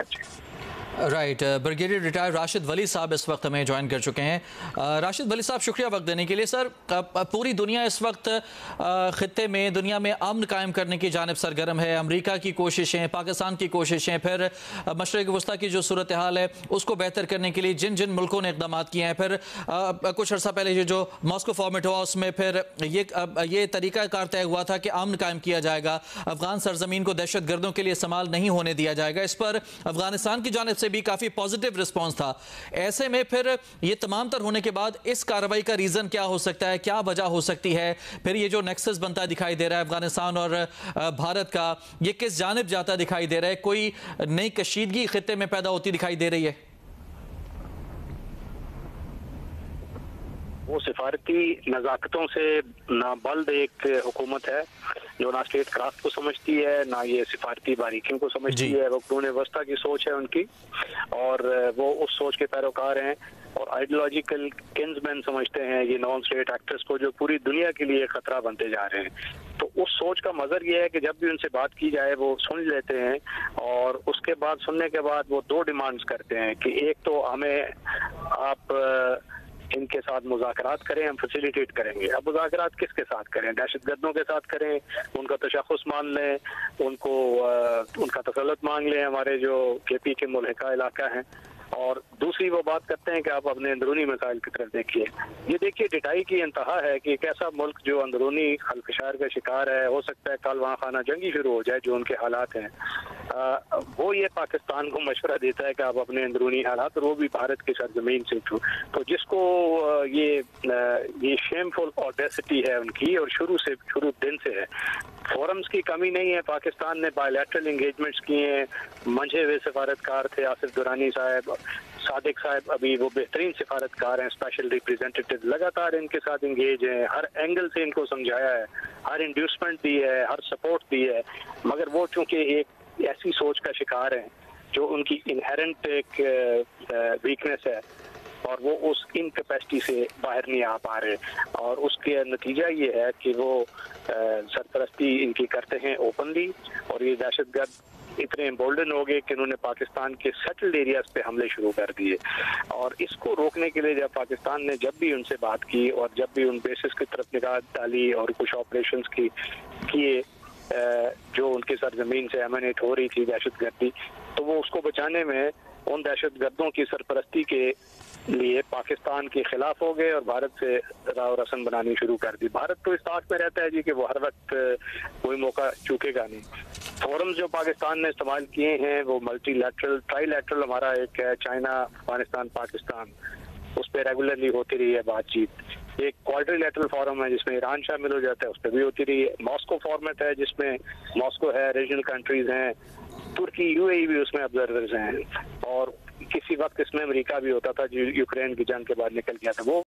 जी। Right, brigadier retired Rashid वली साहब इस वक्त हमें ज्वाइन कर चुके हैं। राशिद वली साहब, शुक्रिया वक्त देने के लिए। सर, पूरी दुनिया इस वक्त ख़ित्ते में, दुनिया में अमन कायम करने की जानिब सरगर्म है। अमेरिका की कोशिशें, पाकिस्तान की कोशिशें, फिर मशरिक़ वस्ता की जो सूरत हाल है उसको बेहतर करने के लिए जिन जिन मुल्कों ने इक़दाम किए हैं, फिर कुछ अर्सा पहले ये जो मॉस्को फॉर्मेट हुआ उसमें फिर ये तरीक़ाकार तय हुआ था कि अमन कायम किया जाएगा, अफगान सरजमीन को दहशत गर्दों के लिए इस्तेमाल नहीं होने दिया जाएगा। इस पर अफगानिस्तान की जानिब से भी काफी पॉजिटिव रिस्पांस था। ऐसे में फिर ये तमाम तर होने के बाद इस कार्रवाई का रीजन क्या हो सकता है, क्या वजह हो सकती है? फिर ये जो नेक्सस बनता दिखाई दे रहा है अफगानिस्तान और भारत का, ये किस जानिब जाता दिखाई दे रहा है? कोई नई कशीदगी खित्ते में पैदा होती दिखाई दे रही है? वो सिफारती नज़ाकतों से नाबल्द एक हुकूमत है जो ना स्टेट क्राफ्ट को समझती है, ना ये सिफारती बारीकियों को समझती है। वो क़ुरून वस्ता की सोच है उनकी, और वो उस सोच के पैरोकार हैं और आइडियोलॉजिकल किंग्समैन समझते हैं ये नॉन स्टेट एक्टर्स को, जो पूरी दुनिया के लिए खतरा बनते जा रहे हैं। तो उस सोच का मज़र ये है कि जब भी उनसे बात की जाए वो सुन लेते हैं, और उसके बाद सुनने के बाद वो दो डिमांड्स करते हैं कि एक तो हमें आप इनके साथ मुज़ाकरात करें, हम फैसिलिटेट करेंगे। अब मुज़ाकरात किसके साथ करें? दहशतगर्दों के साथ करें, उनका तशख़्ख़ुस मान लें, उनको उनका तसल्लुत मांग लें, हमारे जो KP के मुल्हिका इलाका हैं। और दूसरी वो बात करते हैं कि आप अपने अंदरूनी मसाइल की तरफ देखिए। ये देखिए डिटाई की इंतहा है कि एक ऐसा मुल्क जो अंदरूनी खलफशार का शिकार है, हो सकता है कल वहाँ खाना जंगी शुरू हो जाए, जो उनके हालात हैं। वो ये पाकिस्तान को मशवरा देता है कि आप अपने अंदरूनी हालात, और वो भी भारत की सरजमीन से तो जिसको ये शेमफुल ऑडेसिटी है उनकी, और शुरू दिन से है। फोरम्स की कमी नहीं है, पाकिस्तान ने बायलैटरल इंगेजमेंट्स किए हैं, मंझे हुए सफारतकार थे आसिफ दुरानी साहब, सादिक साहब अभी वो बेहतरीन सिफारतकार हैं, स्पेशल रिप्रेजेंटेटिव लगातार इनके साथ इंगेज हैं, हर एंगल से इनको समझाया है, हर इंड्यूसमेंट दी है, हर सपोर्ट दी है। मगर वो चूंकि एक ऐसी सोच का शिकार है जो उनकी इनहेरेंट एक वीकनेस है, और वो उस इनकैपेसिटी से बाहर नहीं आ पा रहे, और उसके नतीजा ये है कि वो सरपरस्ती इनकी करते हैं ओपनली, और ये दहशतगर्द इतने एम्बोल्डन हो गए कि उन्होंने पाकिस्तान के सेटल्ड एरियाज पे हमले शुरू कर दिए। और इसको रोकने के लिए जब पाकिस्तान ने जब भी उनसे बात की और जब भी उन बेसिस की तरफ निगाह डाली और कुछ ऑपरेशंस किए जो उनकी सरजमीन से एमनेट हो रही थी दहशतगर्दी, तो वो उसको बचाने में उन दहशतगर्दों की सरपरस्ती के लिए पाकिस्तान के खिलाफ हो गए और भारत से राव रस्म बनानी शुरू कर दी। भारत तो इस ताक में रहता है जी कि वो हर वक्त कोई मौका चूकेगा नहीं। फोरम्स जो पाकिस्तान ने इस्तेमाल किए हैं वो मल्टीलैटरल, ट्राईलैटरल हमारा एक है, चाइना, अफगानिस्तान, पाकिस्तान, उस पर रेगुलरली होती रही है बातचीत। एक क्वाड्रिलैटरल फोरम है जिसमें ईरान शामिल हो जाता है, उस पर भी होती रही है। मॉस्को फॉर्मेट है जिसमें मॉस्को है, रीजनल कंट्रीज हैं, तुर्की, UAE भी उसमें ऑब्जर्वर्स हैं, और किसी वक्त इसमें अमेरिका भी होता था जो यूक्रेन की जंग के बाद निकल गया था। वो